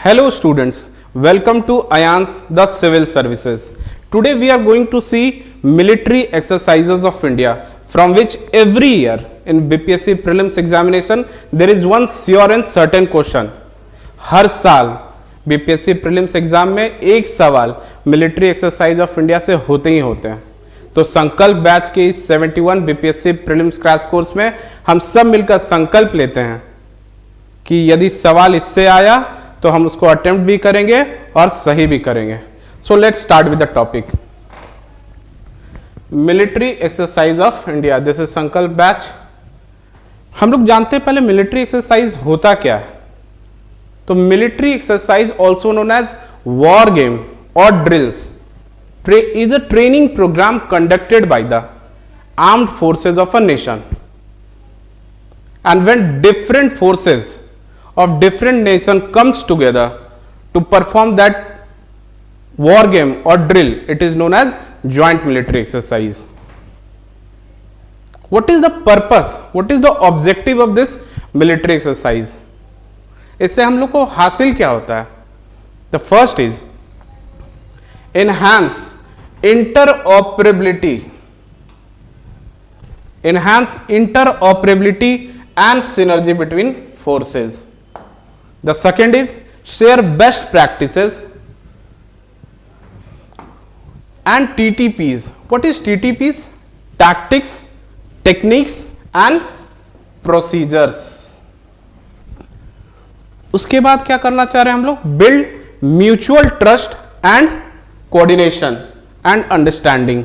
Hello students, welcome to IANS the Civil Services. Today we are going to see military exercises of India, from which every year in BPSC prelims examination there is one sure and certain question. हर साल BPSC prelims exam में एक सवाल military exercise of India से होते ही होते हैं। तो संकल्प बैच के इस 71 BPSC प्रीलिम्स क्रैश कोर्स में हम सब मिलकर संकल्प लेते हैं कि यदि सवाल इससे आया तो हम उसको अटेम्प्ट भी करेंगे और सही भी करेंगे। So let's start with the topic military exercise of India. This is संकल्प बैच। हम लोग जानते हैं पहले मिलिट्री एक्सरसाइज होता क्या है। तो military exercise also known as war game और drills is a training program conducted by the armed forces of a nation, and when different forces of different nation comes together to perform that war game or drill, it is known as joint military exercise. What is the purpose, what is the objective of this military exercise? इससे हम लोग को हासिल क्या होता है? The first is enhance interoperability and synergy between forces. The second is share best practices and TTPs. What is TTPs? Tactics, techniques and procedures. उसके बाद क्या करना चाह रहे हैं हम लोग? Build mutual trust and coordination and understanding.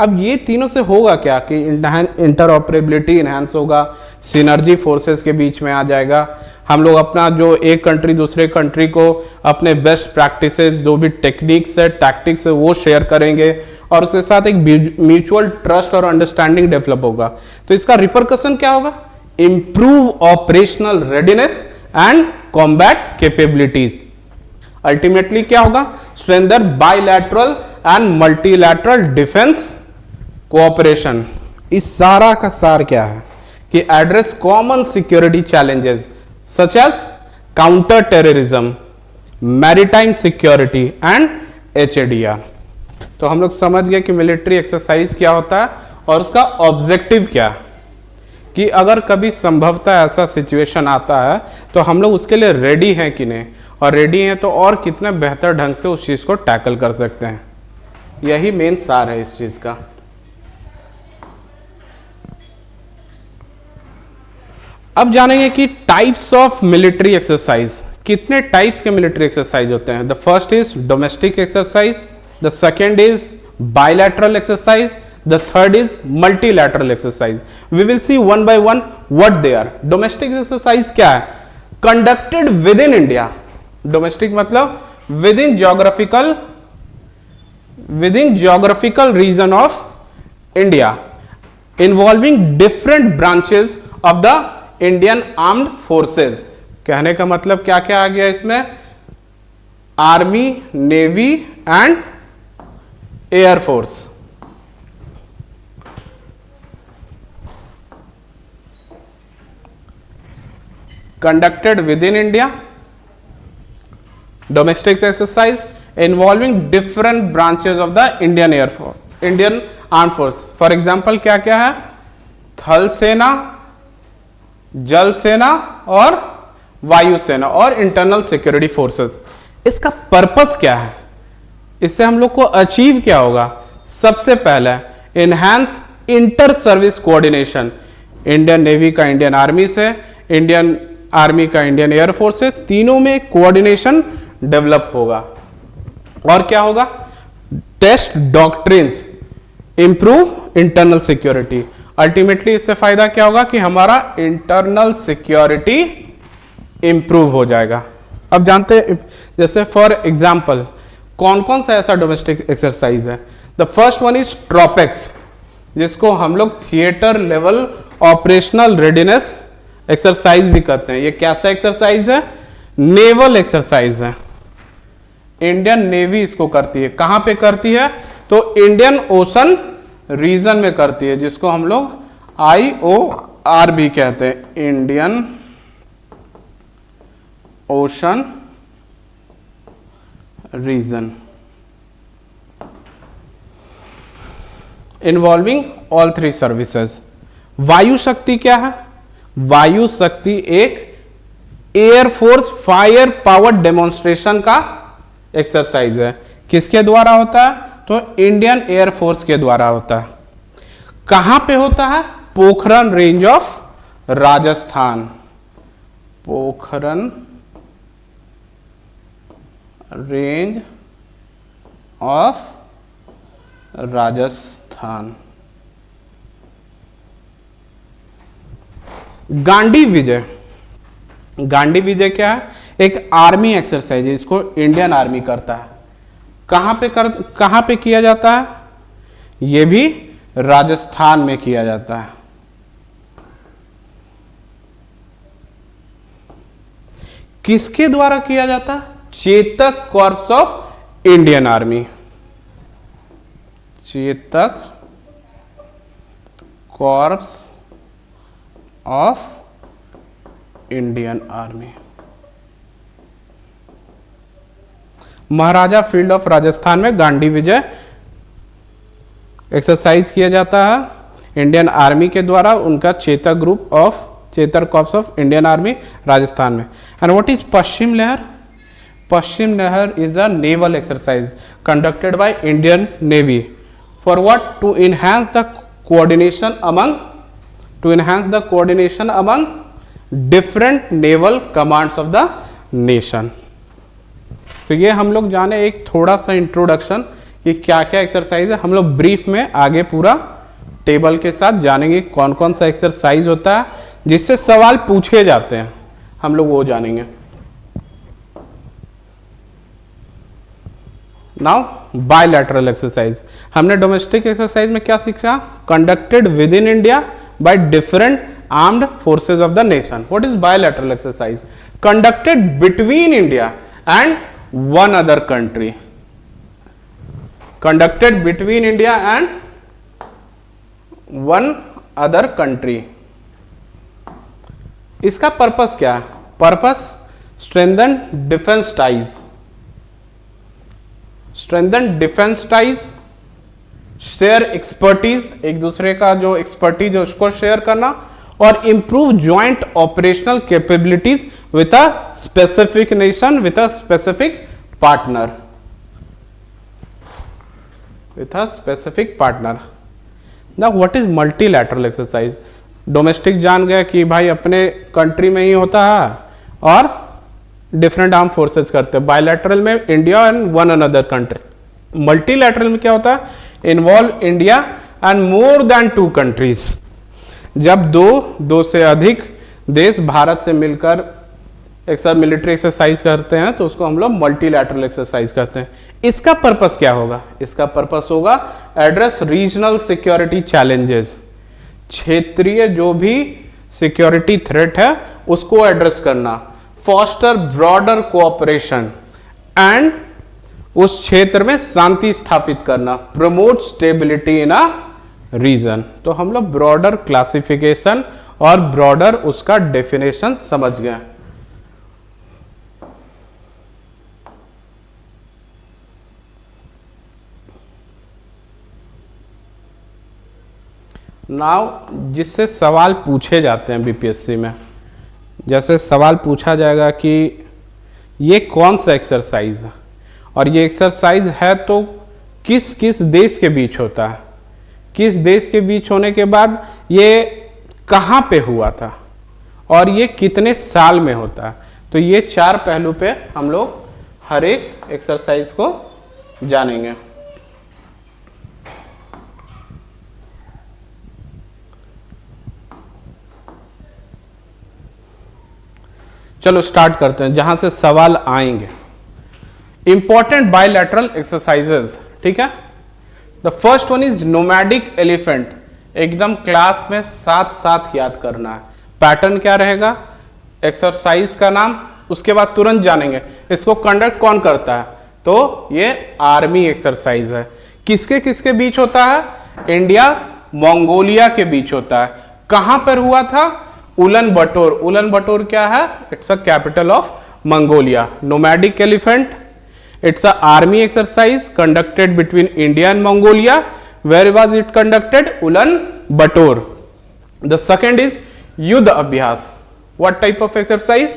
अब ये तीनों से होगा क्या कि इंटरऑपरेबिलिटी इनहैंस होगा, सिनर्जी फोर्सेस के बीच में आ जाएगा, हम लोग अपना जो एक कंट्री दूसरे कंट्री को अपने बेस्ट प्रैक्टिसेस जो भी टेक्निक्स है टैक्टिक्स है वो शेयर करेंगे और उसके साथ एक म्यूचुअल ट्रस्ट और अंडरस्टैंडिंग डेवलप होगा। तो इसका रिपरकशन क्या होगा? Improve operational readiness and combat capabilities. Ultimately क्या होगा? Strengthen bilateral and multilateral defence cooperation. इस सारा का सार क्या है कि address common security challenges such as counter terrorism, maritime security and HADR। तो हम लोग समझ गए कि मिलिट्री एक्सरसाइज क्या होता है और उसका ऑब्जेक्टिव क्या है, कि अगर कभी संभवतः ऐसा सिचुएशन आता है तो हम लोग उसके लिए रेडी हैं कि नहीं, और रेडी हैं तो और कितने बेहतर ढंग से उस चीज को टैकल कर सकते हैं। यही मेन सार है इस चीज का। अब जानेंगे कि टाइप्स ऑफ मिलिट्री एक्सरसाइज। कितने टाइप्स के मिलिट्री एक्सरसाइज होते हैं? The first is domestic exercise, the second is bilateral exercise, the third is multilateral exercise. We will see one by one what they are. Domestic exercise क्या है? Conducted within India. Domestic मतलब within geographical region of India, involving different branches of the Indian armed forces. कहने का मतलब क्या क्या आ गया इसमें? Army, navy and air force. Conducted within India, domestic exercise involving different branches of the Indian Air Force, Indian Armed Force. For example, क्या क्या है? थल सेना, जल सेना और वायु सेना और इंटरनल सिक्योरिटी फोर्सेस। इसका पर्पस क्या है? इससे हम लोग को अचीव क्या होगा? सबसे पहले enhance inter service coordination. Indian navy का इंडियन आर्मी से, इंडियन आर्मी का इंडियन एयरफोर्स से, तीनों में कोऑर्डिनेशन डेवलप होगा। और क्या होगा? Test doctrines, improve internal security. Ultimately इससे फायदा क्या होगा कि हमारा इंटरनल सिक्योरिटी इंप्रूव हो जाएगा। अब जानते हैं जैसे फॉर एग्जांपल कौन कौन सा ऐसा डोमेस्टिक एक्सरसाइज है। The first one is TROPEX, जिसको हम लोग theatre level operational readiness exercise भी करते हैं। ये कैसा एक्सरसाइज है? नेवल एक्सरसाइज है। इंडियन नेवी इसको करती है। कहां पे करती है? तो इंडियन ओशन रीजन में करती है, जिसको हम लोग IOR भी कहते हैं, Indian ocean region involving all three services. Vayu Shakti क्या है? वायु शक्ति एक एयरफोर्स फायर पावर डेमोन्स्ट्रेशन का एक्सरसाइज है। किसके द्वारा होता है? तो इंडियन एयरफोर्स के द्वारा होता है। कहां पे होता है? Pokhran range of Rajasthan. Pokhran range of Rajasthan. Gandiv Vijay. Gandiv Vijay क्या है? एक आर्मी एक्सरसाइज है, इसको इंडियन आर्मी करता है। कहां पे किया जाता है? यह भी राजस्थान में किया जाता है। किसके द्वारा किया जाता है? Chetak corps of Indian army. Chetak corps of Indian army. Maharaja field of Rajasthan में गांधी विजय एक्सरसाइज किया जाता है इंडियन आर्मी के द्वारा। उनका Chetak corps of Indian army Rajasthan में। And what is Paschim Lahar? Paschim Lahar is a naval exercise conducted by Indian navy for what? To enhance the coordination among different naval commands of the nation. तो ये हम लोग जाने एक थोड़ा सा इंट्रोडक्शन कि क्या क्या एक्सरसाइज है। हम लोग ब्रीफ में आगे पूरा टेबल के साथ जानेंगे कौन कौन सा एक्सरसाइज होता है जिससे सवाल पूछे जाते हैं, हम लोग वो जानेंगे। Now bilateral exercise. हमने डोमेस्टिक एक्सरसाइज में क्या सीखा? Conducted with in India by different armed forces of the nation. What is bilateral exercise? Conducted between India and one other country. Conducted between India and one other country. इसका purpose क्या है? Purpose strengthen defence ties. Strengthen defence ties, share expertise, एक दूसरे का जो expertise है उसको share करना, और improve joint operational capabilities with a specific nation, with a specific partner, with a specific partner. Now what is multilateral exercise? Domestic जान गया कि भाई अपने कंट्री में ही होता है और डिफरेंट आर्म फोर्सेस करते हैं। बायलैटरल में India and one another country. Multilateral में क्या होता है? Involve India and more than 2 countries. जब दो से अधिक देश भारत से मिलकर मिलिट्री एक्सरसाइज करते हैं तो उसको हम लोग मल्टीलैटरल एक्सरसाइज करते हैं। इसका पर्पस क्या होगा? इसका पर्पस होगा एड्रेस रीजनल सिक्योरिटी चैलेंजेस। क्षेत्रीय जो भी सिक्योरिटी थ्रेट है उसको एड्रेस करना, फॉस्टर ब्रॉडर कोऑपरेशन एंड उस क्षेत्र में शांति स्थापित करना, promote stability in a region. तो हम लोग ब्रॉडर क्लासिफिकेशन और ब्रॉडर उसका डेफिनेशन समझ गए। नाउ जिससे सवाल पूछे जाते हैं बीपीएससी में, जैसे सवाल पूछा जाएगा कि ये कौन सा एक्सरसाइज है और ये एक्सरसाइज है तो किस किस देश के बीच होता है, किस देश के बीच होने के बाद ये कहाँ पे हुआ था और ये कितने साल में होता है। तो ये 4 पहलू पे हम लोग हर एक एक्सरसाइज को जानेंगे। चलो स्टार्ट करते हैं जहां से सवाल आएंगे। इंपॉर्टेंट बायलैटरल एक्सरसाइजेज, ठीक है। The first one is nomadic elephant. एकदम क्लास में साथ साथ याद करना है। पैटर्न क्या रहेगा, एक्सरसाइज का नाम, उसके बाद तुरंत जानेंगे इसको कंडक्ट कौन करता है। तो ये आर्मी एक्सरसाइज है। किसके किसके बीच होता है, इंडिया मंगोलिया के बीच होता है। कहां पर हुआ था, उलन बटोर। उलन बटोर क्या है, it's a capital of Mongolia. Nomadic elephant It's a army exercise conducted between India and Mongolia. Where was it conducted? Ulaanbaatar. The second is Yuddha Abhyas. What type of exercise?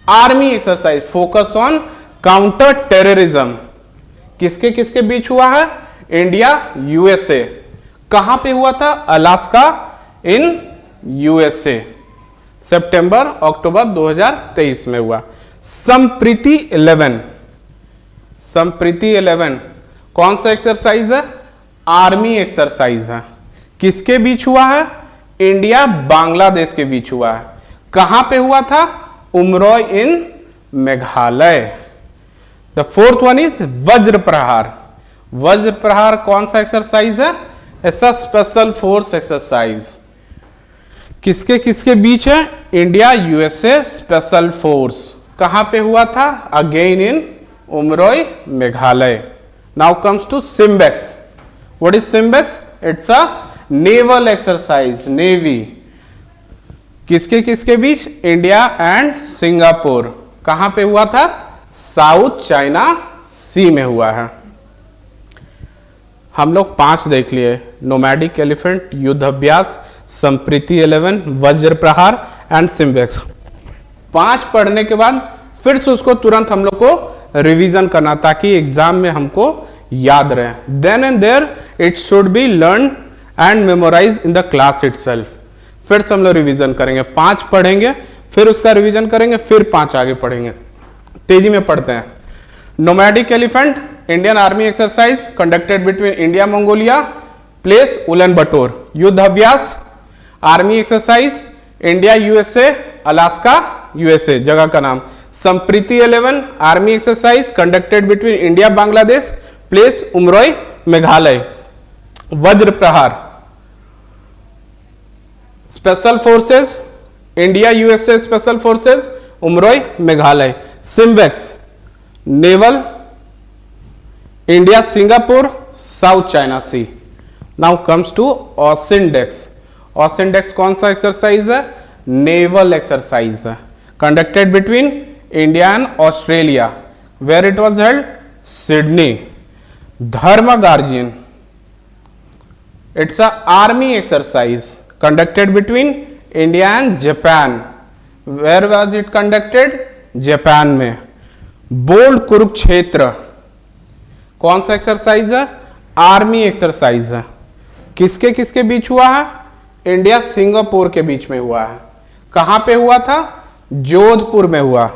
Army exercise. Focus on counter terrorism. किसके किसके बीच हुआ है? India USA. कहां पे हुआ था? Alaska in USA. सितंबर अक्टूबर 2023 में हुआ. संप्रीति 11. संप्रीति 11 कौन सा एक्सरसाइज है? आर्मी एक्सरसाइज है. किसके बीच हुआ है? इंडिया बांग्लादेश के बीच हुआ है. कहां पे हुआ था? Umroi in Meghalaya. The fourth one is Vajra Prahar. वज्र प्रहार कौन सा एक्सरसाइज है? ऐसा स्पेशल फोर्स एक्सरसाइज. किसके किसके बीच है? India USA special force. कहां पे हुआ था? Again in Umroi Meghalaya. Now comes to SIMBEX. What is SIMBEX? It's a naval exercise. Navy. किसके किसके बीच? India and Singapore. कहां पे हुआ था? साउथ चाइना सी में हुआ है. हम लोग 5 देख लिए. नोमैडिक एलिफेंट, युद्ध अभ्यास, संप्रीति 11, वज्र प्रहार एंड सिम्बेक्स. 5 पढ़ने के बाद फिर से उसको तुरंत हम लोग को रिवीजन करना ताकि एग्जाम में हमको याद रहे. Then and there it should be learn and memorise in the class itself. फिर से हम लोग रिवीजन करेंगे. 5 पढ़ेंगे, फिर उसका रिवीजन करेंगे, फिर 5 आगे पढ़ेंगे. तेजी में पढ़ते हैं. Nomadic elephant, Indian army exercise conducted between India Mongolia, place Ulaanbaatar. Yudh Abhyas, army exercise, India USA, Alaska USA जगह का नाम. Sampriti 11 army exercise conducted between India Bangladesh, place Umroi Meghalaya. Vajra Prahar, special forces, India USA special forces, Umroi Meghalaya. SIMBEX, naval, India Singapore, South China Sea. Now comes to AUSINDEX. AUSINDEX कौन सा exercise है? Naval exercise है conducted between India and Australia. Where it was held? Sydney. Dharma guardian, it's a army exercise conducted between India and Japan. Where was it conducted? Japan में. Bold Kurukshetra कौन सा exercise है? Army exercise है. किसके किसके बीच हुआ है? इंडिया सिंगापुर के बीच में हुआ है. कहां पे हुआ था? जोधपुर में हुआ.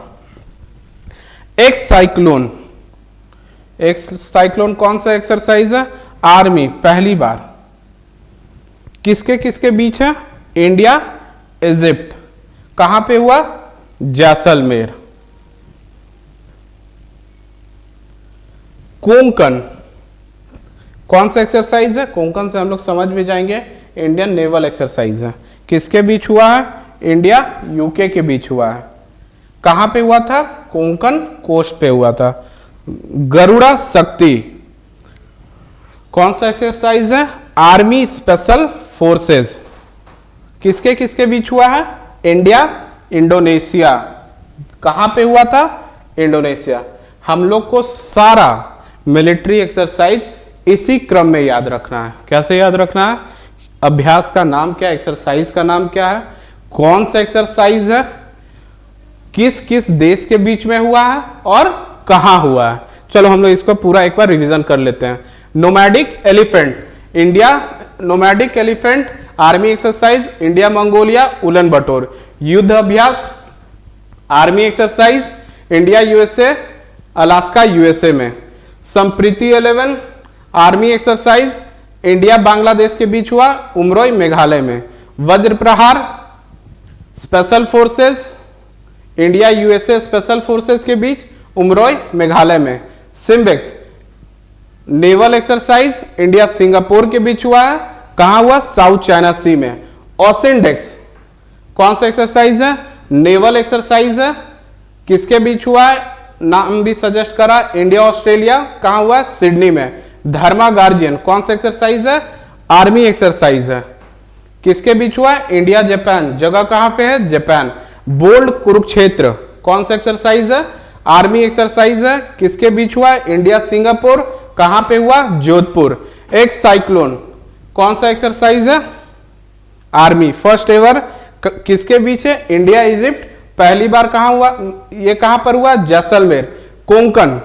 X cyclone. एक्स साइक्लोन कौन सा एक्सरसाइज है? आर्मी. पहली बार. किसके किसके बीच है? India Egypt. कहां पे हुआ? जैसलमेर. कोंकण कौन सा एक्सरसाइज है? कोंकण से हम लोग समझ भी जाएंगे इंडियन नेवल एक्सरसाइज है. किसके बीच हुआ है? इंडिया यूके के बीच हुआ है. कहां पे हुआ था? कोंकण कोस्ट पे हुआ था. गरुड़ा शक्ति कौन सा एक्सरसाइज है? Army special forces. किसके किसके बीच हुआ है? India Indonesia. कहां पे हुआ था? इंडोनेशिया. हम लोग को सारा मिलिट्री एक्सरसाइज इसी क्रम में याद रखना है. कैसे याद रखना है? अभ्यास का नाम क्या है, एक्सरसाइज का नाम क्या है, कौन सा एक्सरसाइज है, किस किस देश के बीच में हुआ है और कहां हुआ है. चलो हम लोग इसको पूरा एक बार रिवीजन कर लेते हैं. Nomadic elephant, India nomadic elephant army exercise, India Mongolia Ulaanbaatar. Yudh Abhyas army exercise, India USA Alaska USA में. Sampriti 11 army exercise, India Bangladesh के बीच हुआ, उमरोई मेघालय में. Vajra Prahar special forces, India USA special forces के बीच, उमरोई मेघालय में. SIMBEX naval exercise, India Singapore के बीच हुआ है. कहां हुआ? साउथ चाइना सी में. ऑसिंडेक्स कौन सा एक्सरसाइज है? नेवल एक्सरसाइज है. किसके बीच हुआ है? नाम भी सजेस्ट करा, इंडिया ऑस्ट्रेलिया. कहां हुआ? सिडनी में. धर्मा गार्जियन कौन सा एक्सरसाइज है? आर्मी एक्सरसाइज है. किसके बीच हुआ है? India Japan. जगह कहां पे है? जापान. बोल्ड कुरुक्षेत्र कौन सा एक्सरसाइज है? आर्मी एक्सरसाइज है, किसके बीच हुआ है? India Singapore. कहां पे हुआ? जोधपुर। एक साइक्लोन, कौन सा एक्सरसाइज है? आर्मी। फर्स्ट एवर किसके बीच है? India Egypt. पहली बार कहां हुआ? ये कहां पर हुआ? जैसलमेर। कोंकण,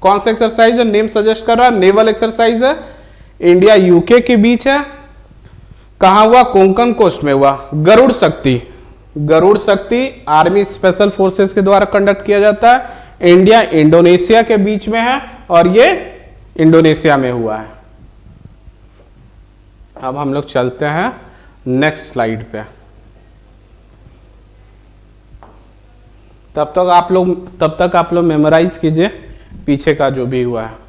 कौन सा एक्सरसाइज है? नेम सजेस्ट कर रहा है, नेवल एक्सरसाइज है। इंडिया यूके के बीच है। कहां हुआ? कोंकण कोस्ट में हुआ। गरुड़ शक्ति, गरुड़ शक्ति आर्मी स्पेशल फोर्सेस के द्वारा कंडक्ट किया जाता है। इंडिया इंडोनेशिया के बीच में है और ये इंडोनेशिया में हुआ है। अब हम लोग चलते हैं नेक्स्ट स्लाइड पे। तब तक आप लोग मेमोराइज कीजिए पीछे का जो भी हुआ है।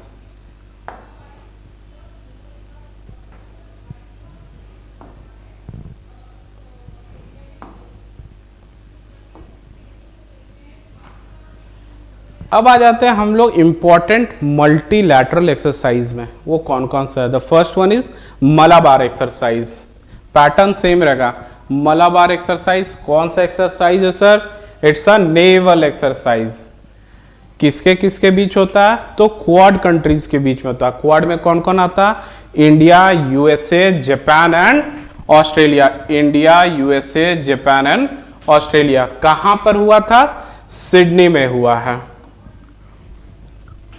अब आ जाते हैं हम लोग इंपॉर्टेंट मल्टीलैटरल एक्सरसाइज में। वो कौन कौन सा है? The first one is Malabar exercise. Pattern same रहेगा। मलाबार एक्सरसाइज कौन सा एक्सरसाइज है sir? It's a naval exercise. किसके किसके बीच होता है? तो क्वाड कंट्रीज के बीच में होता है। क्वाड में कौन कौन आता है? India, USA, Japan and Australia. India, USA, Japan and Australia. कहां पर हुआ था? सिडनी में हुआ है।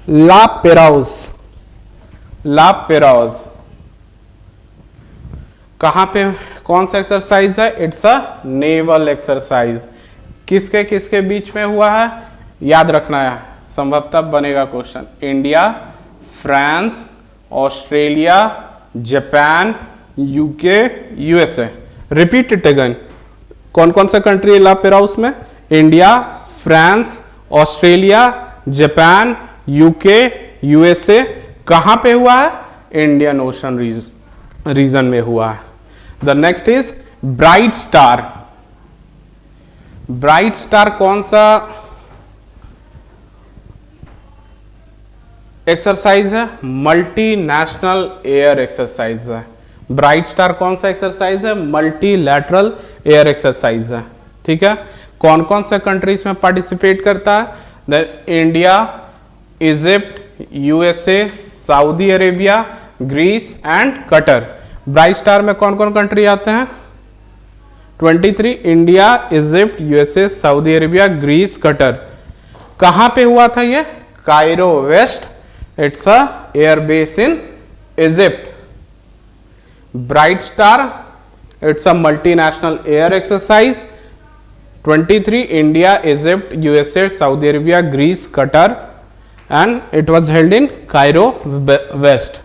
ला पेराउज, ला पेराउज कहां पे, कौन सा एक्सरसाइज है? It's a naval exercise. किसके किसके बीच में हुआ है? याद रखना है, संभवतः बनेगा question. India, France, Australia, Japan, UK, USA. Repeat it again. कौन कौन सा कंट्री है ला पेराउज में? India, France, Australia, Japan, UK, USA. कहां पे हुआ है? इंडियन ओशन रीजन में हुआ है। The next is bright star. Bright star कौन सा एक्सरसाइज है? मल्टीनेशनल एयर एक्सरसाइज है। ब्राइट स्टार कौन सा एक्सरसाइज है? मल्टीलैटरल एयर एक्सरसाइज है। ठीक है। कौन कौन सा कंट्रीज में पार्टिसिपेट करता है? India, Egypt, USA, Saudi Arabia, Greece and Qatar. Bright star में कौन कौन कंट्री आते हैं? 23। India, Egypt, USA, Saudi Arabia, Greece, Qatar. कहां पे हुआ था ये? Cairo West. It's a air base in Egypt. Bright star, it's a multinational air exercise. 23 India, Egypt, USA, Saudi Arabia, Greece, Qatar and it was held in Cairo West.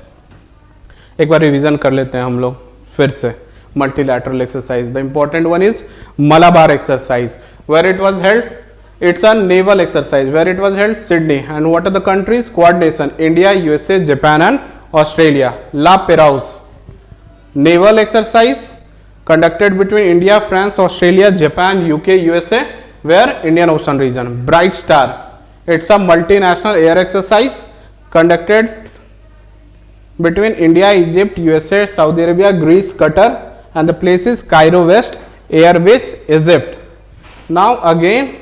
एक बार revision कर लेते हैं हम लोग फिर से। Multilateral exercise, the important one is Malabar exercise, where it was held, it's a naval exercise, where it was held Sydney. And what are the countries? Quad nation, India, USA, Japan and Australia. La Perouse, naval exercise conducted between India, France, Australia, Japan, UK, USA, where Indian Ocean region. Bright Star, it's a multinational air exercise conducted between India, Egypt, USA, Saudi Arabia, Greece, Qatar, and the place is Cairo West Air Base, Egypt. Now again,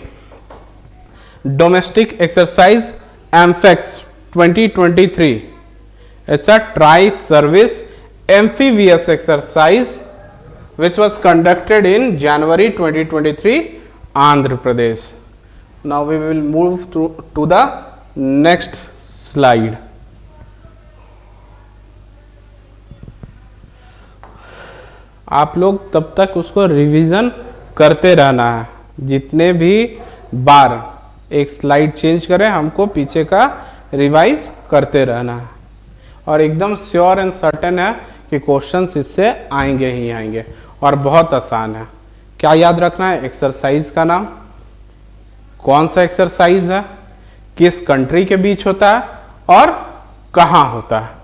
domestic exercise AMFEX 2023. It's a tri-service amphibious exercise which was conducted in January 2023, Andhra Pradesh. Now we will move to the next slide. आप लोग तब तक उसको revision करते रहना है। जितने भी बार एक स्लाइड चेंज करें, हमको पीछे का रिवाइज करते रहना है। और एकदम श्योर एंड सर्टेन है कि क्वेश्चंस इससे आएंगे ही आएंगे और बहुत आसान है। क्या याद रखना है? एक्सरसाइज का नाम, कौन सा एक्सरसाइज है, किस कंट्री के बीच होता है और कहां होता है।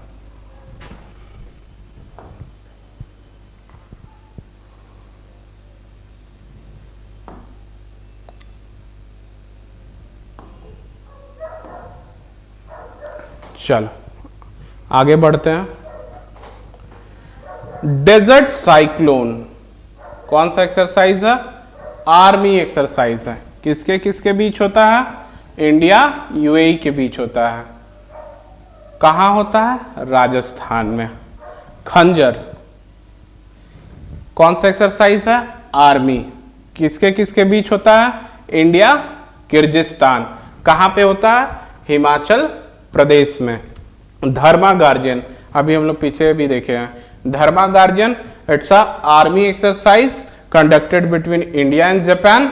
चलो आगे बढ़ते हैं। डेजर्ट साइक्लोन कौन सा एक्सरसाइज है? आर्मी एक्सरसाइज है। किसके किसके बीच होता है? इंडिया यूएई के बीच होता है। कहाँ होता है? राजस्थान में। खंजर कौन सा एक्सरसाइज है? आर्मी। किसके किसके बीच होता है? India Kyrgyzstan. कहाँ पे होता है? हिमाचल प्रदेश में। धर्मा गार्जियन, अभी हम लोग पीछे भी देखे हैं। Dharma guardian it's a army exercise conducted between India and Japan,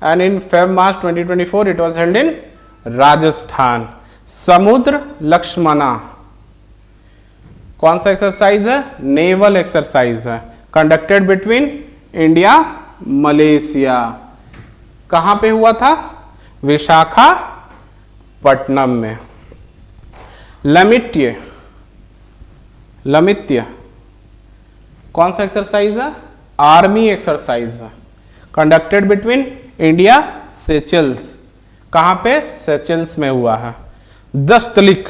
and in Feb-March 2024 it was held in Rajasthan. समुद्र लक्ष्मणा कौन सा एक्सरसाइज है? नेवल एक्सरसाइज है, कंडक्टेड बिटवीन इंडिया मलेशिया। कहां पे हुआ था? विशाखापट्टनम में। लमित्य कौन सा एक्सरसाइज है? Army exercise conducted between India Seychelles. कहां पे? सेचेल्स में हुआ है। 10 तलिक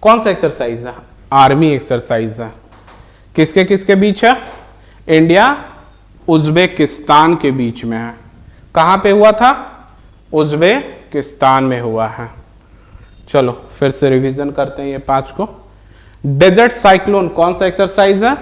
कौन सा एक्सरसाइज है? आर्मी एक्सरसाइज है। किसके किसके बीच है? इंडिया उज्बेकिस्तान के बीच में है। कहां पे हुआ था? उज्बेकिस्तान में हुआ है। चलो फिर से रिवीजन करते हैं ये 5 को। डेजर्ट साइक्लोन कौन सा एक्सरसाइज है?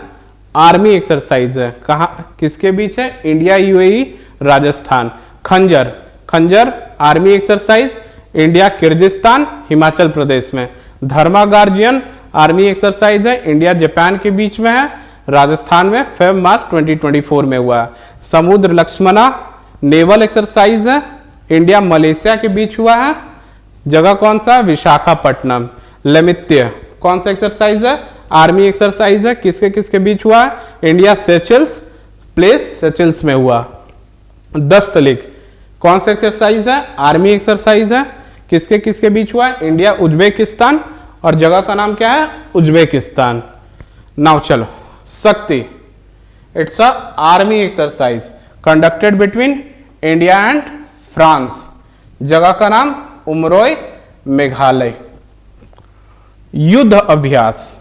आर्मी एक्सरसाइज है। कहा किसके बीच है? India UAE Rajasthan. Khanjar army exercise, India Kyrgyzstan Himachal Pradesh में। धर्मा गार्जियन आर्मी एक्सरसाइज है, इंडिया जापान के बीच में है, राजस्थान में Feb-March 2024 में हुआ। समुद्र लक्ष्मणा नेवल एक्सरसाइज है, इंडिया मलेशिया के बीच हुआ है। जगह कौन सा? विशाखापट्टनम। लमित्य कौन सा एक्सरसाइज है? आर्मी एक्सरसाइज है। किसके किसके बीच हुआ है? इंडिया सेचेल्स में हुआ। 10 तलिक कौन सा एक्सरसाइज है? आर्मी एक्सरसाइज है। किसके किसके बीच हुआ है? इंडिया उज्बेकिस्तान, और जगह का नाम क्या है? उज्बेकिस्तान। नाउ चलो शक्ति it's a army exercise conducted between India and France. जगह का नाम उमरोय मेघालय। युद्ध Abhyas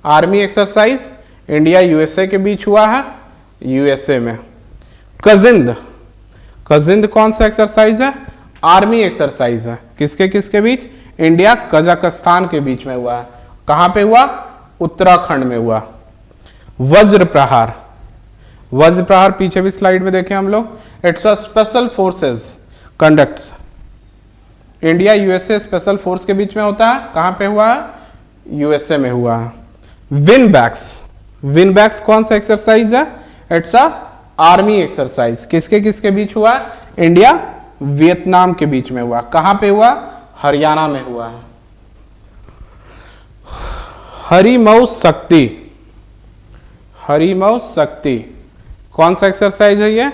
army exercise, India USA के बीच हुआ है, यूएसए में। कजिंद कौन सा एक्सरसाइज है? आर्मी एक्सरसाइज है। किसके किसके बीच? इंडिया कजाकिस्तान के बीच में हुआ है। कहां पे हुआ? उत्तराखंड में हुआ। वज्र प्रहार पीछे भी स्लाइड में देखें हम लोग। It's a special forces conduct. India USA special force के बीच में होता है। कहां पे हुआ है? यूएसए में हुआ है। विनबैक्स कौन सा एक्सरसाइज है? It's a army exercise. किसके किसके बीच हुआ? इंडिया वियतनाम के बीच में हुआ। कहां पे हुआ? हरियाणा में हुआ है। हरिमऊ शक्ति कौन सा एक्सरसाइज है? ये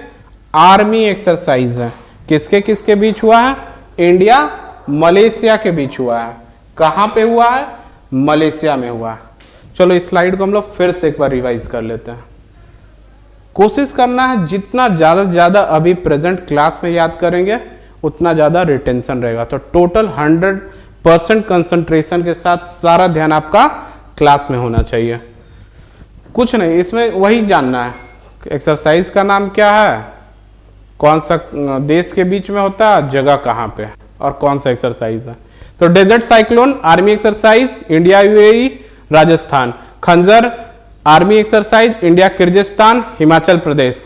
आर्मी एक्सरसाइज है। किसके किसके बीच हुआ है? इंडिया मलेशिया के बीच हुआ है। कहां पे हुआ है? मलेशिया में हुआ है। चलो इस स्लाइड को हम लोग फिर से एक बार रिवाइज कर लेते हैं। कोशिश करना है जितना ज़्यादा से ज़्यादा अभी प्रेजेंट क्लास में याद करेंगे उतना ज़्यादा रिटेंशन रहेगा। तो टोटल 100% कंसंट्रेशन के साथ सारा ध्यान आपका क्लास में होना चाहिए। कुछ नहीं, इसमें वही जानना है एक्सरसाइज का नाम क्या है, कौन सा देश के बीच में होता है, जगह कहाँ पे, और कौन सा एक्सरसाइज है। तो desert cyclone army exercise, India UAE Rajasthan. Khanjar army exercise, India Kyrgyzstan Himachal Pradesh.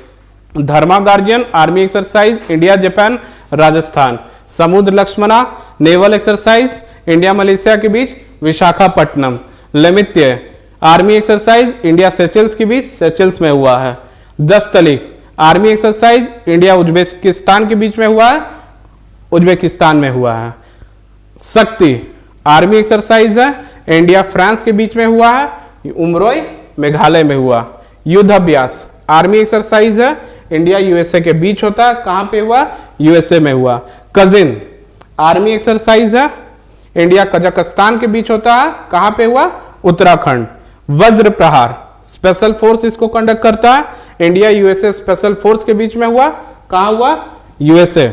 Dharma guardian army exercise, India Japan Rajasthan. Samudra Lakshmana naval exercise, India Malaysia के बीच Visakhapatnam. Lamitiye army exercise, India Seychelles के बीच सेचेल्स में हुआ है। 10 तलिक आर्मी एक्सरसाइज, इंडिया उज्बेकिस्तान के बीच में हुआ है, उज्बेकिस्तान में हुआ है। शक्ति आर्मी एक्सरसाइज है, इंडिया फ्रांस के बीच में हुआ है, उमरोय मेघालय में हुआ। युद्ध अभ्यास आर्मी एक्सरसाइज है, इंडिया यूएसए के बीच होता है, कहां पे हुआ, यूएसए में हुआ। कजिन आर्मी एक्सरसाइज है, इंडिया कजाकिस्तान के बीच होता है, कहां पे हुआ, उत्तराखंड। वज्र प्रहार स्पेशल फोर्स इसको कंडक्ट करता है, इंडिया यूएसए स्पेशल फोर्स के बीच में हुआ, कहां हुआ, यूएसए।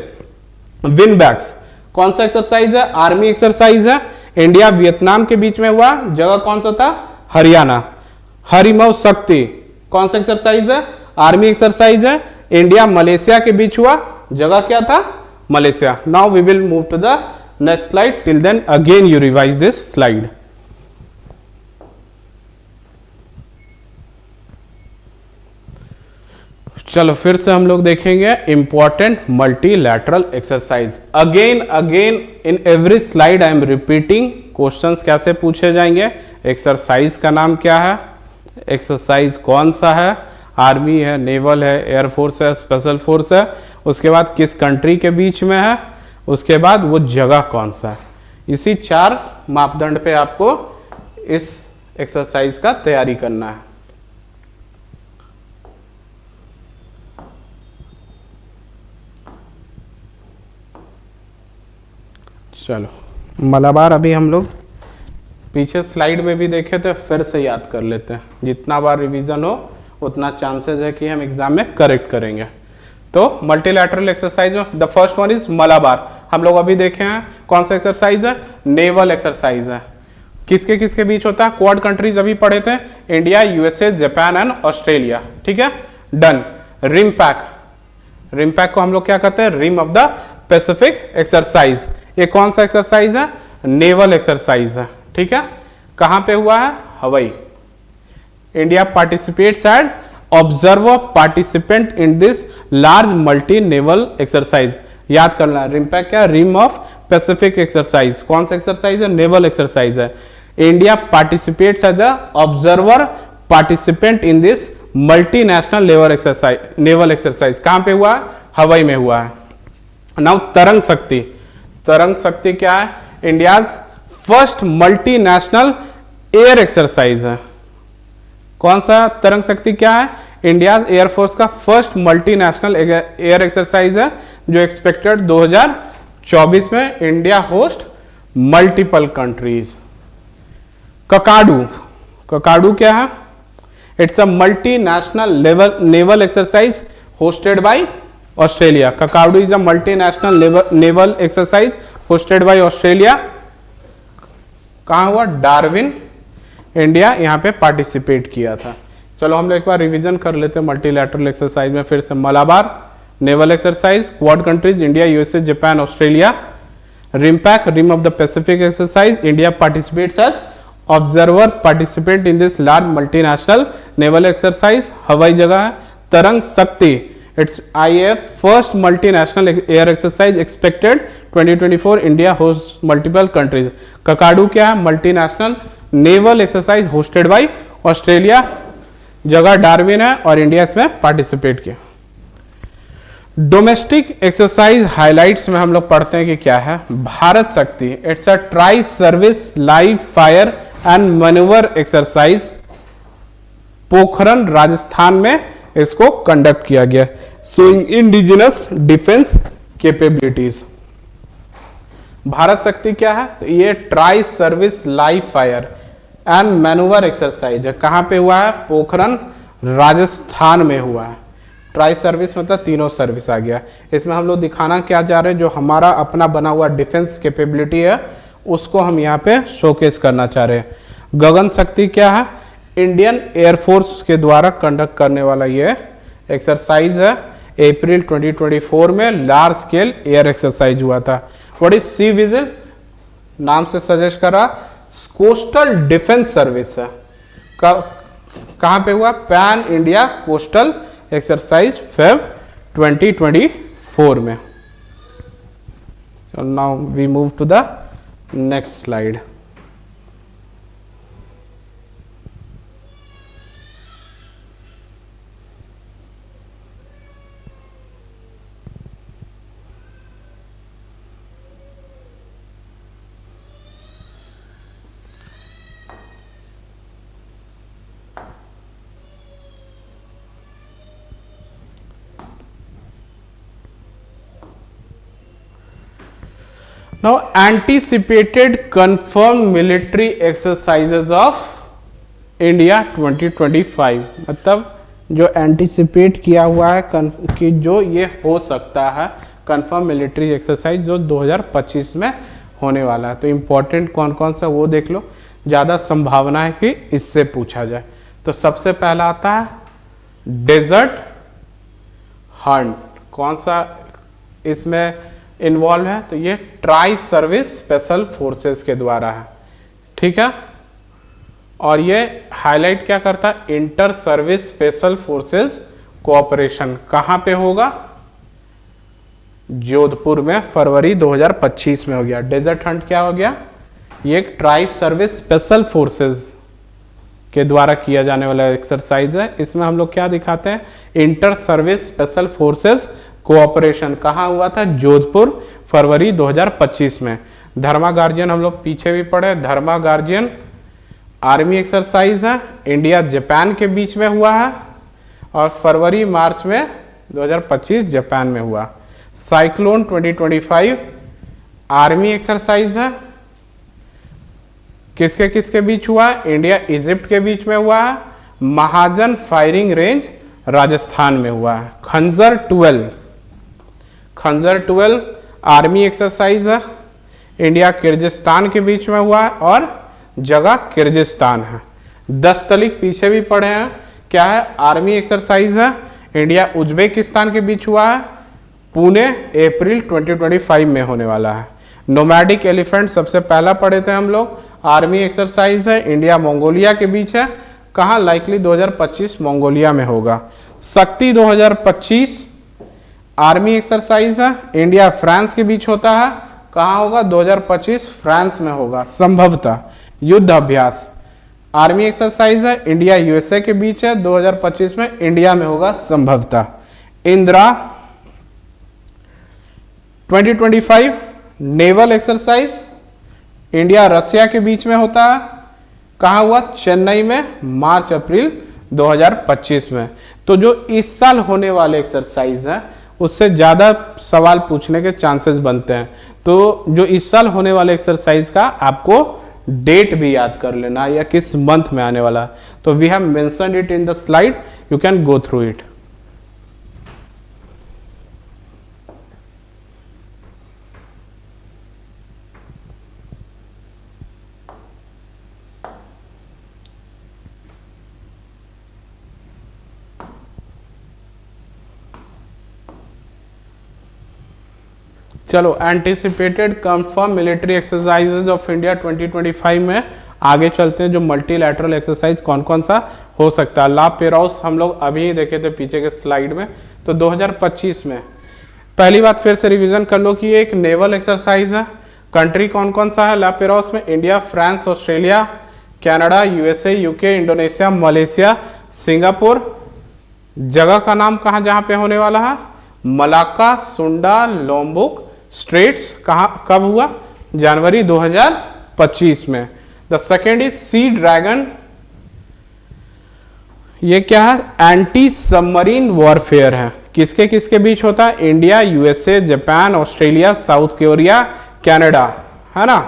विन बैक्स कौन सा एक्सरसाइज है, आर्मी एक्सरसाइज है, इंडिया वियतनाम के बीच में हुआ, जगह कौन सा था, हरियाणा। हरिमऊ शक्ति कौन सा एक्सरसाइज है, आर्मी एक्सरसाइज है, इंडिया मलेशिया के बीच हुआ, जगह क्या था, Malaysia. Now we will move to the next slide. Till then again you revise this slide. चलो फिर से हम लोग देखेंगे important multilateral exercise. Again in every slide I am repeating questions कैसे पूछे जाएंगे. एक्सरसाइज का नाम क्या है, एक्सरसाइज कौन सा है, आर्मी है, नेवल है, एयरफोर्स है, स्पेशल फोर्स है, उसके बाद किस कंट्री के बीच में है, उसके बाद वो जगह कौन सा है. इसी 4 मापदंड पे आपको इस एक्सरसाइज का तैयारी करना है. चलो मलाबार अभी हम लोग पीछे स्लाइड में भी देखे थे, फिर से याद कर लेते हैं. जितना बार रिवीजन हो उतना चांसेस है कि हम एग्जाम में करेक्ट करेंगे. तो मल्टीलैटरल एक्सरसाइज में the first one is Malabar. हम लोग अभी देखे हैं कौन सा एक्सरसाइज है, नेवल एक्सरसाइज है. किसके किसके बीच होता है, क्वाड कंट्रीज अभी पढ़े थे, India, USA, Japan and Australia. ठीक है, डन. रिम पैक को हम लोग क्या कहते हैं, rim of the Pacific exercise. ये कौन सा एक्सरसाइज है, नेवल एक्सरसाइज है. ठीक है, कहां पे हुआ है, Hawaii. India participates as observer participant in this large multi naval exercise. याद करना, रिमपैक क्या, रिम ऑफ पैसिफिक एक्सरसाइज. कौन सा एक्सरसाइज है, नेवल एक्सरसाइज है. India participates as a observer participant in this multinational naval exercise. कहां पे हुआ है, हवाई में हुआ है. नाउ तरंग शक्ति क्या है, India's first multinational air exercise है. कौन सा तरंग शक्ति क्या है, इंडिया एयरफोर्स का फर्स्ट मल्टीनेशनल एयर एक्सरसाइज है जो एक्सपेक्टेड 2024 में. India host multiple countries. Kakadu क्या है, it's a multinational naval exercise hosted by Australia. Kakadu is a multinational naval exercise hosted by Australia. कहां हुआ, डार्विन, इंडिया यहां पे पार्टिसिपेट किया था. चलो हम लोग एक बार रिवीजन कर लेते हैं मल्टीलैटरल एक्सरसाइज में. फिर से Malabar naval exercise, quad countries India, USA, Japan, Australia. RIMPAC rim of the Pacific exercise, India participates as observer participant in this large multinational naval exercise. Hawaii जगह है. Tarang Shakti, it's IAF first multinational air exercise expected 2024. India host multiple countries. Kakadu क्या है, multinational naval exercise hosted by Australia. जगह Darwin है और India इसमें participate किया. Domestic exercise highlights में हम लोग पढ़ते हैं कि क्या है, भारत शक्ति, it's a tri service live fire and manoeuvre exercise. Pokhran Rajasthan में इसको कंडक्ट किया गया. Showing indigenous defence capabilities. Bharat शक्ति क्या है, तो ये tri service live fire and manoeuvre exercise है. कहां पे हुआ है, पोखरन राजस्थान में हुआ है. ट्राई सर्विस मतलब तीनों सर्विस आ गया. इसमें हम लोग दिखाना क्या चाह रहे हैं, जो हमारा अपना बना हुआ डिफेंस कैपेबिलिटी है उसको हम यहाँ पे शोकेस करना चाह रहे हैं. गगन शक्ति क्या है, इंडियन एयरफोर्स के द्वारा कंडक्ट करने वाला ये एक्सरसाइज है. अप्रैल 2024 में लार्ज स्केल एयर एक्सरसाइज हुआ था. व्हाट इज सी विजिल, नाम से सजेस्ट करा, कोस्टल डिफेंस सर्विस है. कहां पे हुआ, pan India coastal exercise Feb 2024 में. So now we move to the next slide. Now anticipated confirmed military exercises of India 2025. मतलब जो एंटिसिपेट किया हुआ है कि जो ये हो सकता है कंफर्म मिलिट्री एक्सरसाइज जो 2025 में होने वाला है. तो इम्पोर्टेंट कौन कौन सा वो देख लो, ज़्यादा संभावना है कि इससे पूछा जाए. तो सबसे पहला आता है डेजर्ट हंट. कौन सा, इसमें इन्वॉल्व है, तो ये ट्राई सर्विस स्पेशल फोर्सेस के द्वारा है, ठीक है। और ये हाईलाइट क्या करता है, inter service special forces cooperation कहां पे होगा, जोधपुर में, फरवरी 2025 में हो गया। डेजर्ट हंट क्या हो गया, ये एक ट्राई सर्विस स्पेशल फोर्सेस के द्वारा किया जाने वाला एक्सरसाइज है। इसमें हम लोग क्या दिखाते हैं, inter service special forces cooperation कहाँ हुआ था, जोधपुर, फरवरी 2025 में। धर्मा गार्जियन हम लोग पीछे भी पढ़े, धर्मा गार्जियन आर्मी एक्सरसाइज है, इंडिया जापान के बीच में हुआ है और फरवरी मार्च में 2025 जापान में हुआ। साइक्लोन 2025 आर्मी एक्सरसाइज है, किसके किसके बीच हुआ, इंडिया इजिप्ट के बीच में हुआ है। महाजन फायरिंग रेंज राजस्थान में हुआ है। खंजर 12 आर्मी एक्सरसाइज है, इंडिया किर्गिस्तान के बीच में हुआ है और जगह किर्गिस्तान है। 10 तलिक पीछे भी पढ़े हैं, क्या है, आर्मी एक्सरसाइज है, इंडिया उज्बेकिस्तान के बीच हुआ है, पुणे अप्रैल 2025 में होने वाला है। नोमैडिक एलिफेंट सबसे पहला पढ़े थे हम लोग, आर्मी एक्सरसाइज है, इंडिया मंगोलिया के बीच है, कहाँ, लाइकली 2025 मंगोलिया में होगा। शक्ति 2025 आर्मी एक्सरसाइज है, इंडिया फ्रांस के बीच होता है, कहाँ होगा, 2025 फ्रांस में होगा संभवतः। युद्ध अभ्यास आर्मी एक्सरसाइज है, इंडिया यूएसए के बीच है, 2025 में इंडिया में होगा संभवतः। Indira 2025 naval exercise, India Russia के बीच में होता है, कहाँ हुआ, चेन्नई में, मार्च अप्रैल 2025 में। तो जो इस साल होने वाले एक्सरसाइज है उससे ज़्यादा सवाल पूछने के चांसेस बनते हैं, तो जो इस साल होने वाले एक्सरसाइज का आपको डेट भी याद कर लेना या किस मंथ में आने वाला। तो we have mentioned it in the slide, you can go through it. चलो, anticipated confirm military exercises of India 2025 में आगे चलते हैं। जो मल्टीलैटरल एक्सरसाइज कौन कौन सा हो सकता है, ला पेराउस हम लोग अभी देखे थे पीछे के स्लाइड में। तो 2025 में पहली बात फिर से रिवीजन कर लो कि ये एक नेवल एक्सरसाइज है। कंट्री कौन कौन सा है ला पेराउस में, India, France, Australia, Canada, USA, UK, Indonesia, Malaysia, Singapore. जगह का नाम कहाँ जहाँ पे होने वाला है, मलाक्का, सुंडा, लोम्बुक स्ट्रेट्स। कहाँ कब हुआ, जनवरी 2025 में। The second is sea dragon, ये क्या है, एंटी सबमरीन वॉरफेयर है। किसके किसके बीच होता है, India, USA, Japan, Australia, south Korea, Canada, है ना।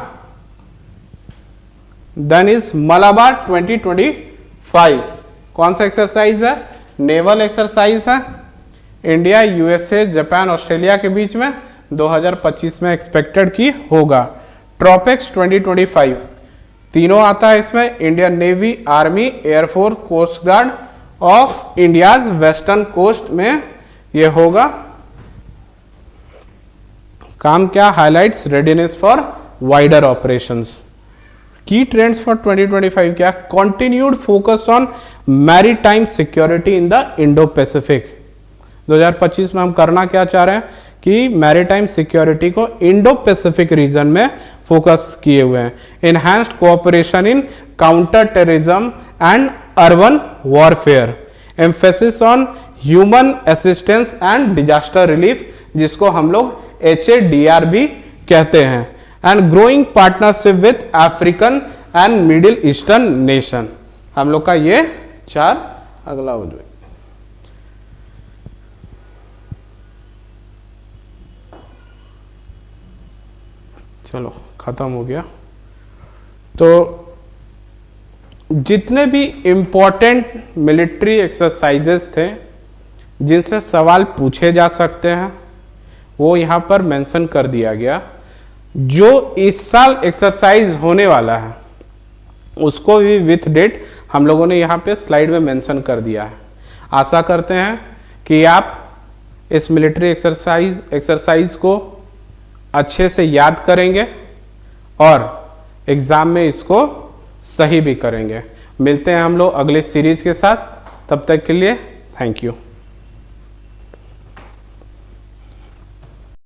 देन इज मलाबार 2025, कौन सा एक्सरसाइज है, नेवल एक्सरसाइज है, इंडिया, यूएसए, जापान, ऑस्ट्रेलिया के बीच में 2025 में एक्सपेक्टेड की होगा। ट्रॉपिक्स 2025 तीनों आता है इसमें, Indian navy, army, air force, coast guard of India's western coast में ये होगा। काम क्या, highlights readiness for wider operations. Key trends for 2025 क्या, continued focus on maritime security in the Indo Pacific. 2025 में हम करना क्या चाह रहे हैं कि मैरीटाइम सिक्योरिटी को इंडो पैसिफिक रीजन में फोकस किए हुए हैं। Enhanced cooperation in counter terrorism and urban warfare, emphasis on human assistance and disaster relief, जिसको हम लोग HADR भी कहते हैं, and growing partnership with African and middle eastern nation. हम लोग का ये 4 अगला हो जाए। चलो खत्म हो गया। तो जितने भी इंपॉर्टेंट मिलिट्री एक्सरसाइजेस थे जिनसे सवाल पूछे जा सकते हैं वो यहाँ पर मेंशन कर दिया गया। जो इस साल एक्सरसाइज होने वाला है उसको भी विथ डेट हम लोगों ने यहाँ पे स्लाइड में मेंशन कर दिया है। आशा करते हैं कि आप इस मिलिट्री एक्सरसाइज को अच्छे से याद करेंगे और एग्ज़ाम में इसको सही भी करेंगे। मिलते हैं हम लोग अगले सीरीज के साथ, तब तक के लिए थैंक यू।